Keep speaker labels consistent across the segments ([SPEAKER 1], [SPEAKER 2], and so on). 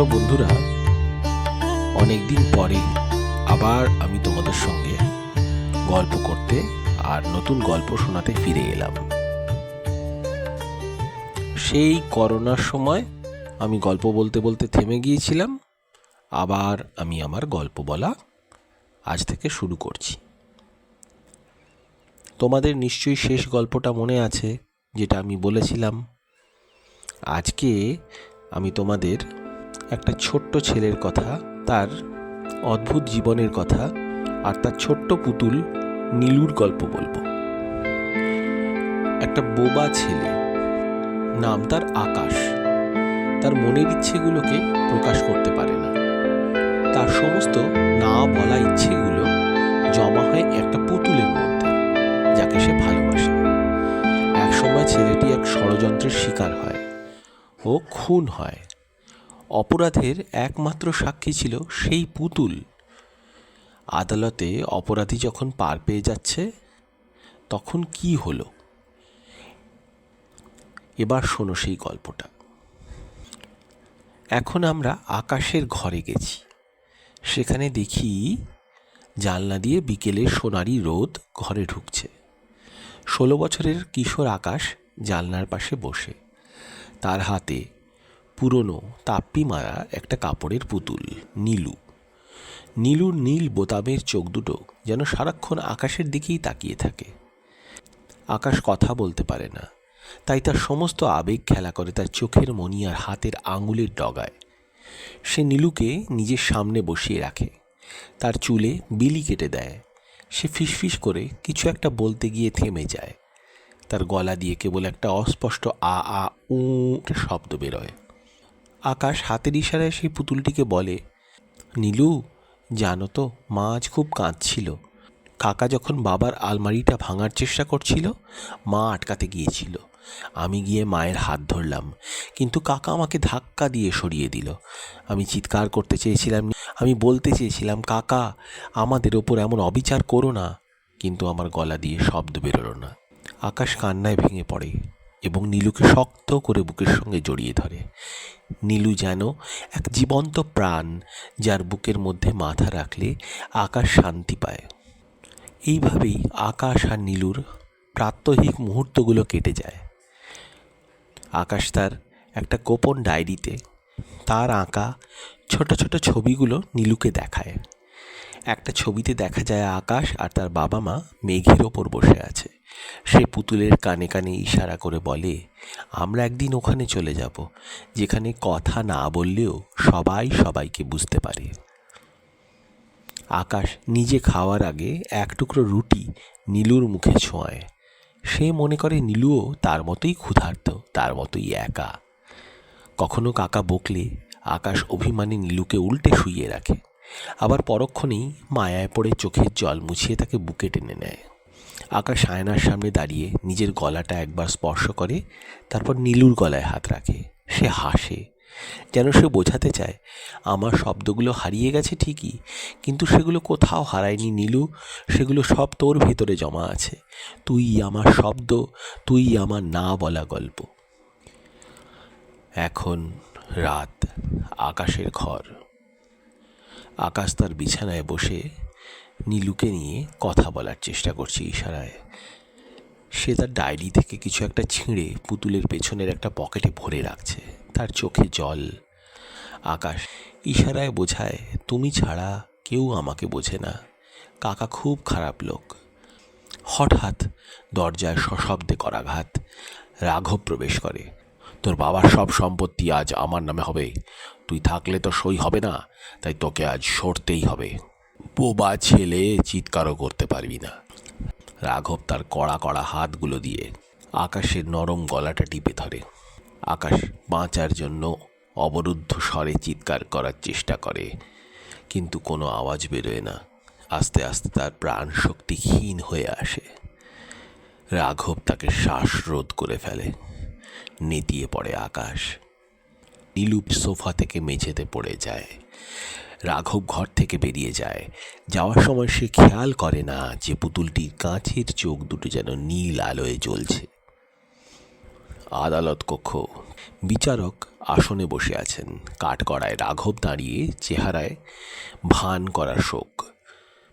[SPEAKER 1] বন্ধুরা, অনেকদিন পরে আবার আমি তোমাদের সঙ্গে গল্প করতে আর নতুন গল্প শোনাতে ফিরে এলাম। সেই করোনার সময় আমি গল্প বলতে বলতে থেমে গিয়েছিলাম। আবার আমি আমার গল্প বলা আজ থেকে শুরু করছি। তোমাদের নিশ্চয়ই শেষ গল্পটা মনে আছে, যেটা আমি বলেছিলাম। আজকে আমি তোমাদের একটা ছোট্ট ছেলের কথা, তার অদ্ভুত জীবনের কথা আর তার ছোট্ট পুতুল নীলুর গল্প বলবো। একটা বোবা ছেলে, নাম তার আকাশ। তার মনের ইচ্ছেগুলোকে প্রকাশ করতে পারে না। তার সমস্ত না বলা ইচ্ছেগুলো জমা হয় একটা পুতুলের মধ্যে, যাকে সে ভালোবাসে। একসময় ছেলেটি এক ষড়যন্ত্রের শিকার হয় ও খুন হয়। অপরাধের একমাত্র সাক্ষী ছিল সেই পুতুল। আদালতে অপরাধী যখন পার পেয়ে যাচ্ছে, তখন কি হলো এবার শোনো সেই গল্পটা। এখন আমরা আকাশের ঘরে গেছি। সেখানে দেখি জানলা দিয়ে বিকেলের সোনালি রোদ ঘরে ঢুকছে। 16 বছরের কিশোর আকাশ জানলার পাশে বসে। তার হাতে পুরনো তাপ্পি মারা একটা কাপড়ের পুতুল নীলু। নীলুর নীল বোতামের চোখ দুটো যেন সারাক্ষণ আকাশের দিকেই তাকিয়ে থাকে। আকাশ কথা বলতে পারে না, তাই তার সমস্ত আবেগ খেলা করে তার চোখের মনি আর হাতের আঙুলের ডগায়। সে নীলুকে নিজের সামনে বসিয়ে রাখে, তার চুলে বিলি কেটে দেয়। সে ফিসফিস করে কিছু একটা বলতে গিয়ে থেমে যায়। তার গলা দিয়ে কেবল একটা অস্পষ্ট আ আ উ শব্দ বেরোয়। আকাশ হাতের ইশারায় সেই পুতুলটিকে বলে, নীলু, জানো তো, মা আজ খুব কাঁদছিল। কাকা যখন বাবার আলমারিটা ভাঙার চেষ্টা করছিল, মা আটকাতে গিয়েছিল। আমি গিয়ে মায়ের হাত ধরলাম, কিন্তু কাকা আমাকে ধাক্কা দিয়ে সরিয়ে দিল। আমি চিৎকার করতে চেয়েছিলাম, আমি বলতে চেয়েছিলাম, কাকা, আমাদের ওপর এমন অবিচার করো না, কিন্তু আমার গলা দিয়ে শব্দ বেরোলো না। আকাশ কান্নায় ভেঙে পড়ে এবং নীলুকে শক্ত করে বুকের সঙ্গে জড়িয়ে ধরে। নীলু যেন এক জীবন্ত প্রাণ, যার বুকের মধ্যে মাথা রাখলে আকাশ শান্তি পায়। এইভাবেই আকাশ আর নীলুর প্রাত্যহিক মুহূর্তগুলো কেটে যায়। আকাশ তার একটা গোপন ডায়েরিতে তার আঁকা ছোট ছোট ছবিগুলো নীলুকে দেখায়। একটা ছবিতে দেখা যায় আকাশ আর তার বাবা মা মেঘের ওপর বসে আছে। সে পুতুলের কানে কানে ইশারা করে বলে, আমরা একদিন ওখানে চলে যাব, যেখানে কথা না বললেও সবাই সবাইকে বুঝতে পারে। আকাশ নিজে খাওয়ার আগে এক টুকরো রুটি নীলুর মুখে ছোঁয়ায়। সে মনে করে নীলুও তার মতোই ক্ষুধার্ত, তার মতোই একা। কখনো কাকা বকলে আকাশ অভিমানী নীলুকে উল্টে শুইয়ে রাখে, আবার পরক্ষণেই মায়ায় পড়ে চোখের জল মুছিয়ে তাকে বুকে টেনে নেয়। আকাশ আয়নার সামনে দাঁড়িয়ে নিজের গলাটা একবার স্পর্শ করে, তারপর নীলুর গলায় হাত রাখে। সে হাসে, যেন সে বোঝাতে চায়, আমার শব্দগুলো হারিয়ে গেছে ঠিকই, কিন্তু সেগুলো কোথাও হারায়নি নীলু, সেগুলো সব তোর ভেতরে জমা আছে। তুই আমার শব্দ, তুই আমার না বলা গল্প। এখন রাত, আকাশের ঘর। আকাশ তার বিছানায় বসে নীলুকে নিয়ে কথা বলার চেষ্টা করছে ইশারায়। সে তার ডায়েরি থেকে কিছু একটা ছিঁড়ে পুতুলের পেছনের একটা পকেটে ভরে রাখছে। তার চোখে জল। আকাশ ইশারায় বোঝায়, তুমি ছাড়া কেউ আমাকে বোঝে না, কাকা খুব খারাপ লোক। হঠাৎ দরজায় সশব্দে করাঘাত। রাঘব প্রবেশ করে। তোর বাবার সব সম্পত্তি আজ আমার নামে হবে, তুই থাকলে তো সই হবে না, তাই তোকে আজ সরতেই হবে। বোবা ছেলে, চিৎকারও করতে পারবি না। রাঘব তার কড়া কড়া হাতগুলো দিয়ে আকাশের নরম গলাটা টিপে ধরে। আকাশ বাঁচার জন্য অবরুদ্ধ স্বরে চিৎকার করার চেষ্টা করে, কিন্তু কোনো আওয়াজ বেরোয় না। আস্তে আস্তে তার প্রাণ শক্তি ক্ষীণ হয়ে আসে। রাঘব তাকে শ্বাসরোধ করে ফেলে। নেতিয়ে পড়ে আকাশ। নীলু সোফা থেকে মেঝেতে পড়ে যায়। রাঘব ঘর থেকে বেরিয়ে যায়। যাওয়ার সময় সে খেয়াল করে না যে পুতুলটির কাঁচের চোখ দুটো যেন নীল আলোয় জ্বলছে। আদালত কক্ষ। বিচারক আসনে বসে আছেন। কাঠগড়ায় রাঘব দাঁড়িয়ে, চেহারায় ভান করার শোক।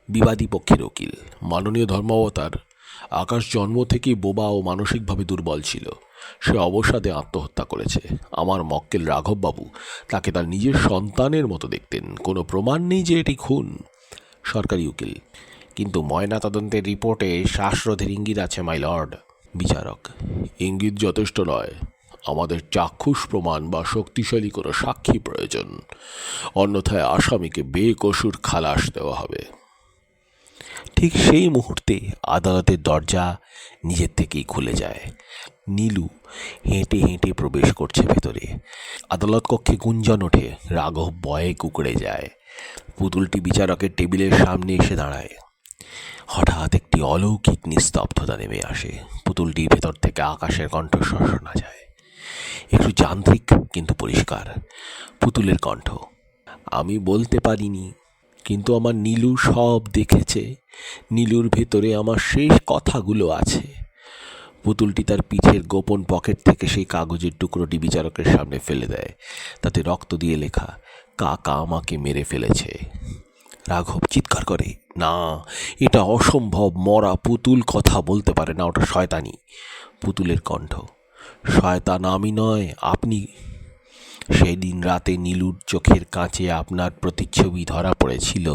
[SPEAKER 1] বিবাদী পক্ষের উকিল: মাননীয় ধর্মাবতার, আকাশ জন্ম থেকেই বোবা ও মানসিকভাবে দুর্বল ছিল। সে অবসাদে আত্মহত্যা করেছে। আমার মক্কেল রাঘববাবু তাকে তার নিজের সন্তানের মতো দেখতেন। কোনো প্রমাণ নেই যে এটি খুন। সরকারি উকিল: কিন্তু ময়নাতদন্তের রিপোর্টে শ্বাসরোধের ইঙ্গিত আছে, মাই লর্ড। বিচারক: ইঙ্গিত যথেষ্ট নয়, আমাদের চাক্ষুষ প্রমাণ বা শক্তিশালী কোনো সাক্ষী প্রয়োজন, অন্যথায় আসামিকে বেকসুর খালাস দেওয়া হবে। ঠিক সেই মুহূর্তে আদালতের দরজা নিজের থেকেই খুলে যায়। নীলু হেঁটে হেঁটে প্রবেশ করছে ভেতরে। আদালত কক্ষে গুঞ্জন ওঠে। রাঘব ভয়ে কুঁকড়ে যায়। পুতুলটি বিচারকের টেবিলের সামনে এসে দাঁড়ায়। হঠাৎ একটি অলৌকিক নিস্তব্ধতা নেমে আসে। পুতুলটির ভেতর থেকে আকাশের কণ্ঠস্বর শোনা যায়, একটু যান্ত্রিক কিন্তু পরিষ্কার। পুতুলের কণ্ঠ: আমি বলতে পারিনি, কিন্তু আমার নীলু সব দেখেছে। নীলুর ভেতরে আমার শেষ কথাগুলো আছে। পুতুলটি তার পিঠের গোপন পকেট থেকে সেই কাগজের টুকরোটি বিচারকের সামনে ফেলে দেয়। তাতে রক্ত দিয়ে লেখা, কাকা আমাকে মেরে ফেলেছে। রাঘব চিৎকার করে, না, এটা অসম্ভব। মরা পুতুল কথা বলতে পারে না, ওটা শয়তানি। পুতুলের কণ্ঠ: শয়তান আমি নয়, আপনি। সেদিন রাতে নীলুর চোখের কাঁচে আপনার প্রতিচ্ছবি ধরা পড়েছিল।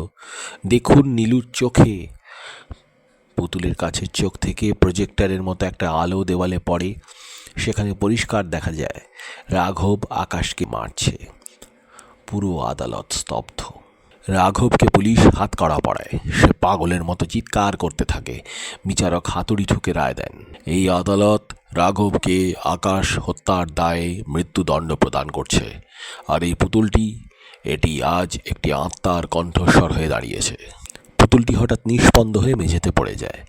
[SPEAKER 1] দেখুন নীলুর চোখে। পুতুলের কাছের চোখ থেকে প্রজেক্টরের মতো একটা আলো দেওয়ালে পড়ে। সেখানে পরিষ্কার দেখা যায় রাঘব আকাশকে মারছে। পুরো আদালত স্তব্ধ। রাঘবকে পুলিশ হাতকড়া পড়ায়। সে পাগলের মতো চিৎকার করতে থাকে। বিচারক হাতুড়ি ঠুকে রায় দেন, এই আদালত রাঘবকে আকাশ হত্যার দায়ে মৃত্যুদণ্ড প্রদান করছে। আর এই পুতুলটি, এটি আজ একটি আত্মার কণ্ঠস্বর হয়ে দাঁড়িয়েছে। পুতুলটি হঠাৎ নিস্পন্দ হয়ে মেঝেতে পড়ে যায়।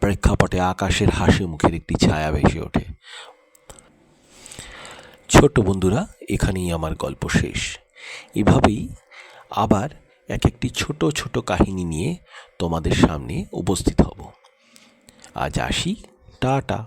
[SPEAKER 1] প্রেক্ষাপটে আকাশের হাসি মুখের একটি ছায়া ভেসে ওঠে। ছোট্ট বন্ধুরা, এখানেই আমার গল্প শেষ। এভাবেই আবার এক একটি ছোট ছোট কাহিনী নিয়ে তোমাদের সামনে উপস্থিত হব। আজ আসি, টাটা।